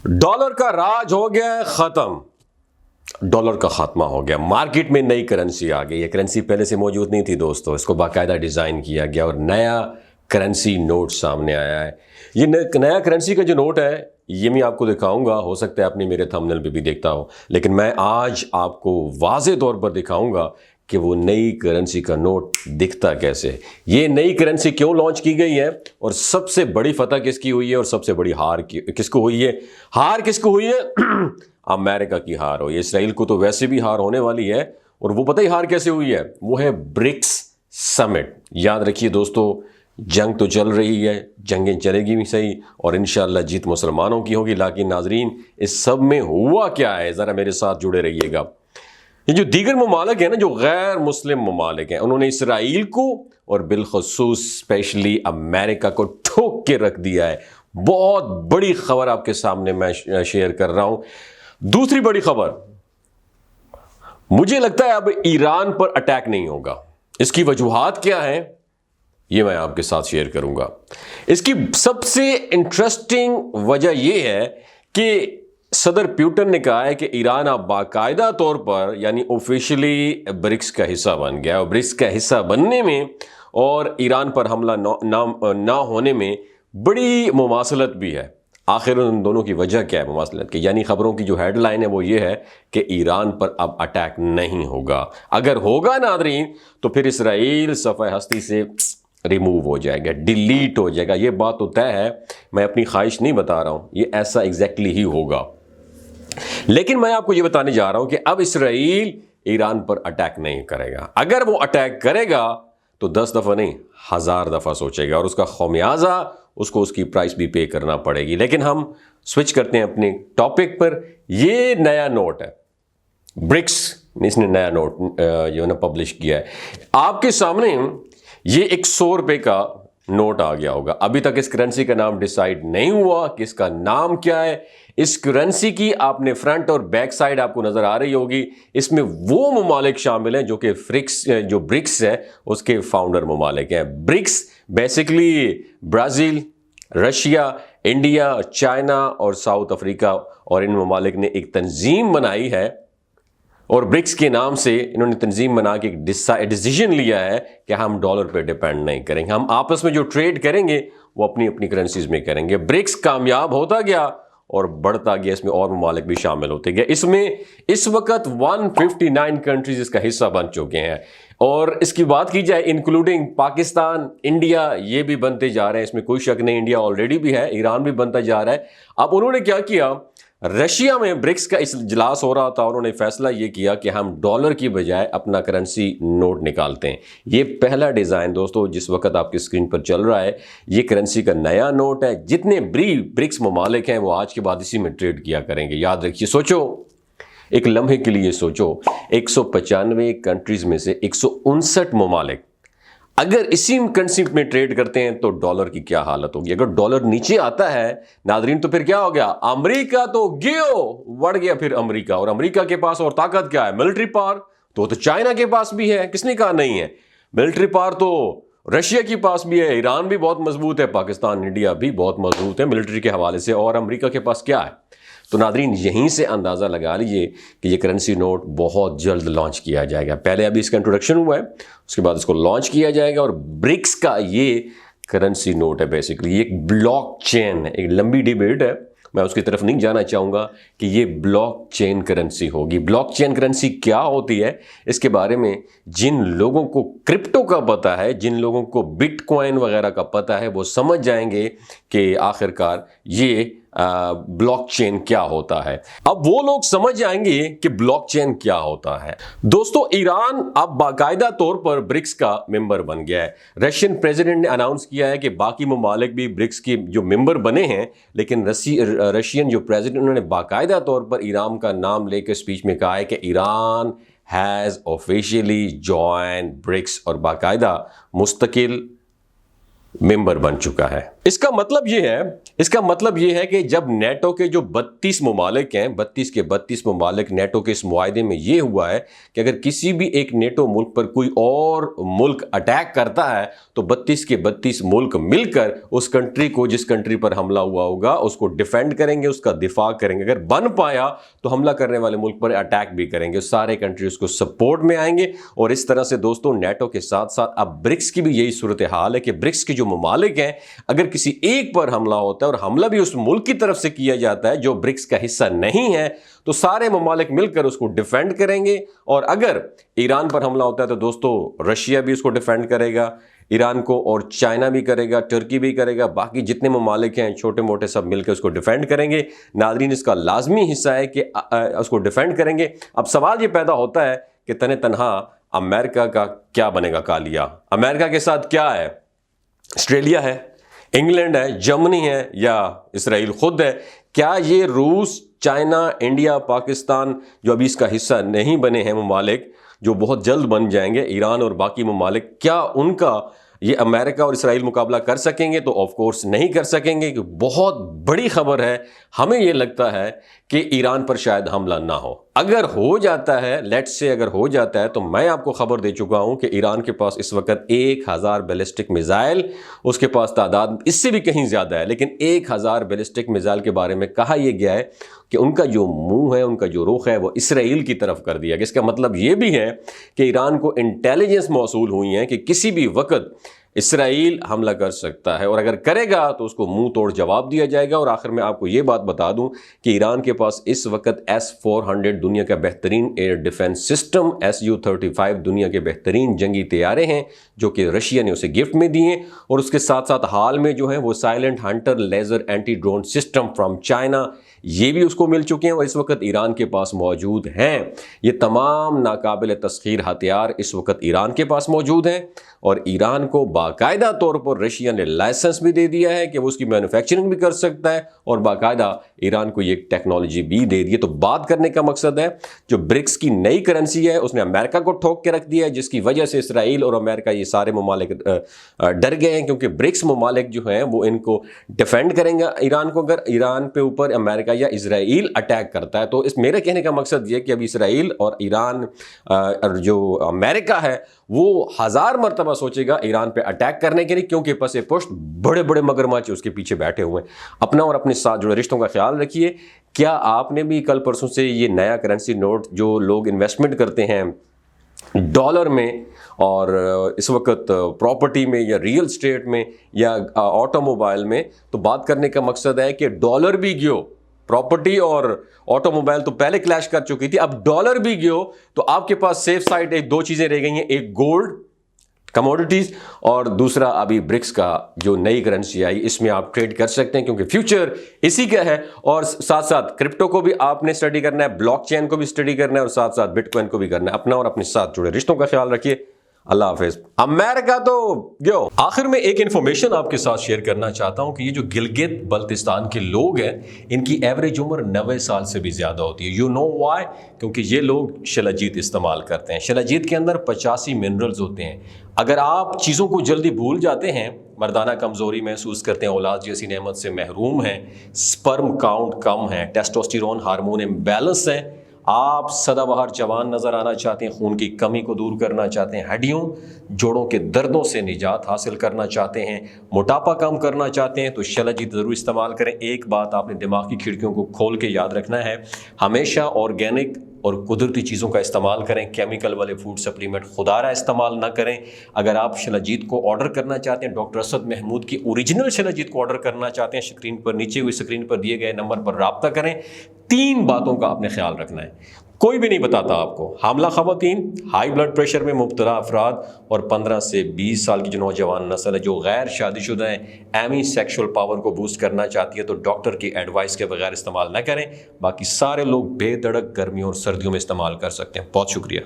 Dollar کا راج ہو گیا ختم، ڈالر کا خاتمہ ہو گیا، مارکیٹ میں نئی کرنسی آ گئی۔ یہ کرنسی پہلے سے موجود نہیں تھی دوستو، اس کو باقاعدہ ڈیزائن کیا گیا اور نیا کرنسی نوٹ سامنے آیا ہے۔ یہ نیا کرنسی کا جو نوٹ ہے یہ میں آپ کو دکھاؤں گا، ہو سکتا ہے آپ نے میرے تھمبنیل پہ بھی دیکھتا ہو، لیکن میں آج آپ کو واضح طور پر دکھاؤں گا کہ وہ نئی کرنسی کا نوٹ دکھتا کیسے، یہ نئی کرنسی کیوں لانچ کی گئی ہے، اور سب سے بڑی فتح کس کی ہوئی ہے اور سب سے بڑی ہار کس کو ہوئی ہے۔ ہار کس کو ہوئی ہے؟ امریکہ کی ہار ہوئی ہے۔ اسرائیل کو تو ویسے بھی ہار ہونے والی ہے، اور وہ پتہ ہی ہار کیسے ہوئی ہے، وہ ہے برکس سمٹ۔ یاد رکھیے دوستو، جنگ تو چل رہی ہے، جنگیں چلے گی بھی صحیح، اور انشاءاللہ جیت مسلمانوں کی ہوگی، لیکن ناظرین اس سب میں ہوا کیا ہے، ذرا میرے ساتھ جڑے رہیے گا۔ یہ جو دیگر ممالک ہیں نا، جو غیر مسلم ممالک ہیں، انہوں نے اسرائیل کو اور بالخصوص اسپیشلی امریکہ کو ٹھوک کے رکھ دیا ہے۔ بہت بڑی خبر آپ کے سامنے میں شیئر کر رہا ہوں۔ دوسری بڑی خبر، مجھے لگتا ہے اب ایران پر اٹیک نہیں ہوگا۔ اس کی وجوہات کیا ہیں یہ میں آپ کے ساتھ شیئر کروں گا۔ اس کی سب سے انٹرسٹنگ وجہ یہ ہے کہ صدر پیوٹن نے کہا ہے کہ ایران اب باقاعدہ طور پر یعنی آفیشلی برکس کا حصہ بن گیا، اور برکس کا حصہ بننے میں اور ایران پر حملہ نہ ہونے میں بڑی مماثلت بھی ہے۔ آخر ان دونوں کی وجہ کیا ہے مماثلت کی؟ یعنی خبروں کی جو ہیڈ لائن ہے وہ یہ ہے کہ ایران پر اب اٹیک نہیں ہوگا۔ اگر ہوگا ناظرین تو پھر اسرائیل صفحہ ہستی سے ریموو ہو جائے گا، ڈیلیٹ ہو جائے گا۔ یہ بات تو طے ہے، میں اپنی خواہش نہیں بتا رہا ہوں، یہ ایسا ایگزیکٹلی ہی ہوگا۔ لیکن میں آپ کو یہ بتانے جا رہا ہوں کہ اب اسرائیل ایران پر اٹیک نہیں کرے گا۔ اگر وہ اٹیک کرے گا تو 10 دفعہ نہیں 1000 دفعہ سوچے گا، اور اس کا خمیازہ اس کو اس کی پرائس بھی پے کرنا پڑے گی۔ لیکن ہم سوئچ کرتے ہیں اپنے ٹاپک پر۔ یہ نیا نوٹ ہے، برکس، اس نے نیا نوٹ جو ہے نا پبلش کیا ہے آپ کے سامنے۔ یہ ایک 100 روپے کا نوٹ آ گیا ہوگا۔ ابھی تک اس کرنسی کا نام ڈیسائیڈ نہیں ہوا کہ اس کا نام کیا ہے۔ اس کرنسی کی آپ نے فرنٹ اور بیک سائڈ آپ کو نظر آ رہی ہوگی۔ اس میں وہ ممالک شامل ہیں جو کہ برکس ہے اس کے فاؤنڈر ممالک ہیں۔ BRICS basically Brazil, Russia, India, China اور ساؤتھ افریقہ، اور ان ممالک نے ایک تنظیم بنائی ہے، اور برکس کے نام سے انہوں نے تنظیم بنا کے ایک ڈیسیژن لیا ہے کہ ہم ڈالر پہ ڈیپینڈ نہیں کریں گے، ہم آپس میں جو ٹریڈ کریں گے وہ اپنی اپنی کرنسیز میں کریں گے۔ برکس کامیاب ہوتا گیا اور بڑھتا گیا، اس میں اور ممالک بھی شامل ہوتے گئے۔ اس میں اس وقت 159 کنٹریز اس کا حصہ بن چکے ہیں، اور اس کی بات کی جائے انکلوڈنگ پاکستان، انڈیا، یہ بھی بنتے جا رہے ہیں، اس میں کوئی شک نہیں، انڈیا آلریڈی بھی ہے، ایران بھی بنتا جا رہا ہے۔ اب انہوں نے کیا کیا، رشیا میں برکس کا اجلاس ہو رہا تھا، انہوں نے فیصلہ یہ کیا کہ ہم ڈالر کی بجائے اپنا کرنسی نوٹ نکالتے ہیں۔ یہ پہلا ڈیزائن دوستو جس وقت آپ کی اسکرین پر چل رہا ہے، یہ کرنسی کا نیا نوٹ ہے۔ جتنے برکس ممالک ہیں وہ آج کے بعد اسی میں ٹریڈ کیا کریں گے۔ یاد رکھیے، سوچو ایک لمحے کے لیے، سوچو 195 کنٹریز میں سے 159 ممالک اگر اسی کرنسی میں ٹریڈ کرتے ہیں تو ڈالر کی کیا حالت ہوگی۔ اگر ڈالر نیچے آتا ہے ناظرین تو پھر کیا ہو گیا، امریکہ تو بڑھ گیا پھر امریکہ، اور امریکہ کے پاس اور طاقت کیا ہے، ملٹری پاور، تو چائنا کے پاس بھی ہے، کس نے کہا نہیں ہے، ملٹری پاور تو رشیا کے پاس بھی ہے، ایران بھی بہت مضبوط ہے، پاکستان، انڈیا بھی بہت مضبوط ہے ملٹری کے حوالے سے، اور امریکہ کے پاس کیا ہے۔ تو ناظرین یہیں سے اندازہ لگا لیجئے کہ یہ کرنسی نوٹ بہت جلد لانچ کیا جائے گا۔ پہلے ابھی اس کا انٹروڈکشن ہوا ہے، اس کے بعد اس کو لانچ کیا جائے گا، اور برکس کا یہ کرنسی نوٹ ہے بیسیکلی، یہ ایک بلاک چین ہے۔ ایک لمبی ڈیبیٹ ہے، میں اس کی طرف نہیں جانا چاہوں گا کہ یہ بلاک چین کرنسی ہوگی۔ بلاک چین کرنسی کیا ہوتی ہے، اس کے بارے میں جن لوگوں کو کرپٹو کا پتہ ہے، جن لوگوں کو بٹ کوائن وغیرہ کا پتہ ہے، وہ سمجھ جائیں گے کہ آخرکار یہ بلاک چین کیا ہوتا ہے۔ اب وہ لوگ سمجھ جائیں گے کہ بلاک چین کیا ہوتا ہے۔ دوستو ایران اب باقاعدہ طور پر برکس کا ممبر بن گیا ہے۔ رشین پریزیڈنٹ نے اناؤنس کیا ہے کہ باقی ممالک بھی برکس کے جو ممبر بنے ہیں، لیکن رشین جو پریزیڈنٹ انہوں نے باقاعدہ طور پر ایران کا نام لے کے اسپیچ میں کہا ہے کہ Iran has officially join BRICS, اور باقاعدہ مستقل मेंबर बन चुका है। इसका मतलब ये है कि जब नेटो के जो 32 ममालिक हैं, 32 के 32 ममालिक नेटो के इस मुआहदे में ये हुआ है कि अगर किसी भी एक नेटो मुल्क पर कोई और मुल्क अटैक करता है तो 32 के 32 मुल्क मिलकर उस कंट्री को, जिस कंट्री पर हमला हुआ होगा, उसको डिफेंड करेंगे, उसका दिफा करेंगे। अगर बन पाया तो हमला करने वाले मुल्क पर अटैक भी करेंगे, सारे कंट्री उसको सपोर्ट में आएंगे। और इस तरह से दोस्तों नेटो के साथ साथ अब ब्रिक्स की भी यही सूरत हाल है कि ब्रिक्स के जो ममालिक हैं, अगर किसी एक पर हमला होता है और हमला भी उस मुल्क की तरफ से किया जाता है जो ब्रिक्स का हिस्सा नहीं है, तो सारे ममालिक मिलकर उसको डिफेंड करेंगे। और अगर ईरान पर हमला होता है तो दोस्तों रशिया भी उसको डिफेंड करेगा, ईरान को, और चाइना भी करेगा, तुर्की भी करेगा, बाकी जितने ममालिक हैं छोटे मोटे सब मिलकर उसको डिफेंड करेंगे। नाज़रीन, इसका लाजमी हिस्सा है कि उसको डिफेंड करेंगे। अब सवाल ये पैदा होता है कि तने तनहा अमेरिका का क्या बनेगा कालिया? अमेरिका के साथ क्या है? ऑस्ट्रेलिया है, इंग्लैंड है, जर्मनी है, या इसराइल खुद है? क्या ये रूस, चाइना, इंडिया, पाकिस्तान जो अभी इसका हिस्सा नहीं बने हैं ममालिक, जो बहुत जल्द बन जाएंगे, ईरान और बाकी ममालिक, क्या उनका ये अमेरिका और इसराइल मुकाबला कर सकेंगे? तो ऑफ कोर्स नहीं कर सकेंगे। कि बहुत बड़ी खबर है, हमें ये लगता है कि ईरान पर शायद हमला ना हो। अगर हो जाता है, लेट्स से अगर हो जाता है, तो मैं आपको खबर दे चुका हूं कि ईरान के पास इस वक्त 1000 बैलिस्टिक मिसाइल, उसके पास तादाद इससे भी कहीं ज्यादा है, लेकिन 1000 बैलिस्टिक मिसाइल के बारे में कहा यह गया है कि उनका जो मुंह है, उनका जो रुख है, वो इसराइल की तरफ कर दिया गया। इसका मतलब ये भी है कि ईरान को इंटेलिजेंस मौसूल हुई है कि किसी भी वक्त इसराइल हमला कर सकता है, और अगर करेगा तो उसको मुंह तोड़ जवाब दिया जाएगा। और आखिर में आपको ये बात बता दूं कि ईरान के पास इस वक्त S-400 दुनिया का बेहतरीन एयर डिफेंस सिस्टम, Su-35 दुनिया के बेहतरीन जंगी तैयारे हैं जो कि रशिया ने उसे गिफ्ट में दिए। और उसके साथ साथ हाल में जो है वो silent hunter laser anti drone system from China, ये भी उसको मिल चुके हैं और इस वक्त ईरान के पास मौजूद हैं। ये तमाम नाकाबिल तस्खीर हथियार इस वक्त ईरान के पास मौजूद हैं, और ईरान को बाकायदा तौर पर रशिया ने लाइसेंस भी दे दिया है कि वो उसकी मैन्युफैक्चरिंग भी कर सकता है, और बाकायदा ईरान को ये टेक्नोलॉजी भी दे दी है। तो बात करने का मकसद है, जो ब्रिक्स की नई करेंसी है उसने अमेरिका को ठोक के रख दिया है, जिसकी वजह से इसराइल और अमेरिका ये सारे ममालिक डर गए हैं, क्योंकि ब्रिक्स ममालिक जो हैं वो इनको डिफेंड करेंगे ईरान को। अगर ईरान पे ऊपर अमेरिका या इसराइल अटैक करता है, तो इस मेरे कहने का मकसद ये कि अब इसराइल और ईरान और जो अमेरिका है वो 1000 मरतबा सोचेगा ईरान पे अटैक करने के लिए, क्योंकि पसे पुष्ट बड़े बड़े मगरमच्छ उसके पीछे बैठे हुए हैं। अपना और अपने साथ जुड़े रिश्तों का ख्याल रखिए। क्या आपने भी कल परसों से ये नया करेंसी नोट, जो लोग इन्वेस्टमेंट करते हैं डॉलर में और इस वक्त प्रॉपर्टी में या रियल स्टेट में या ऑटोमोबाइल में, तो बात करने का मकसद है कि डॉलर भी गियो, प्रॉपर्टी और ऑटोमोबाइल तो पहले क्लैश कर चुकी थी, अब डॉलर भी गियो, तो आपके पास सेफ साइड एक दो चीजें रह गई हैं, एक गोल्ड कमोडिटीज और दूसरा अभी ब्रिक्स का जो नई करेंसी आई, इसमें आप ट्रेड कर सकते हैं क्योंकि फ्यूचर इसी का है। और साथ साथ क्रिप्टो को भी आपने स्टडी करना है, ब्लॉकचेन को भी स्टडी करना है और साथ साथ बिटकॉइन को भी करना है। अपना और अपने साथ जुड़े रिश्तों का ख्याल रखिए। अल्लाह हाफिज। अमेरिका तो गयो। आखिर में एक इंफॉर्मेशन आपके साथ शेयर करना चाहता हूं कि ये जो गिलगित बल्तिस्तान के लोग हैं, इनकी एवरेज उम्र 90 साल से भी ज्यादा होती है। You know why? क्योंकि ये लोग शिलाजीत इस्तेमाल करते हैं। शिलाजीत के अंदर 85 मिनरल्स होते हैं। अगर आप चीज़ों को जल्दी भूल जाते हैं, मर्दाना कमज़ोरी महसूस करते हैं, औलाद जैसी नेमत से महरूम हैं, स्पर्म काउंट कम है, टेस्टोस्टेरोन हार्मोन इम्बैलेंस है, आप सदाबहार जवान नज़र आना चाहते हैं, खून की कमी को दूर करना चाहते हैं, हड्डियों जोड़ों के दर्दों से निजात हासिल करना चाहते हैं, मोटापा कम करना चाहते हैं, तो शिलाजीत ज़रूर इस्तेमाल करें। एक बात आपने दिमाग की खिड़कियों को खोल के याद रखना है, हमेशा ऑर्गेनिक और कुदरती चीज़ों का इस्तेमाल करें, केमिकल वाले फूड सप्लीमेंट खुदारा इस्तेमाल ना करें। अगर आप शिलाजीत को ऑर्डर करना चाहते हैं, डॉक्टर असद महमूद की ओरिजिनल शिलाजीत को ऑर्डर करना चाहते हैं, स्क्रीन पर नीचे हुई स्क्रीन पर दिए गए नंबर पर राब्ता करें। 3 बातों का आपने ख्याल रखना है, कोई भी नहीं बताता आपको। हामला ख़वातीन, हाई ब्लड प्रेशर में मुब्तला अफराद और 15 से 20 साल की जो नौजवान नस्ल है जो गैर शादीशुदा है, एमी सेक्शुअल पावर को बूस्ट करना चाहती है, तो डॉक्टर की एडवाइस के बगैर इस्तेमाल ना करें। बाकी सारे लोग बेधड़क गर्मियों और सर्दियों में इस्तेमाल कर सकते हैं। बहुत शुक्रिया।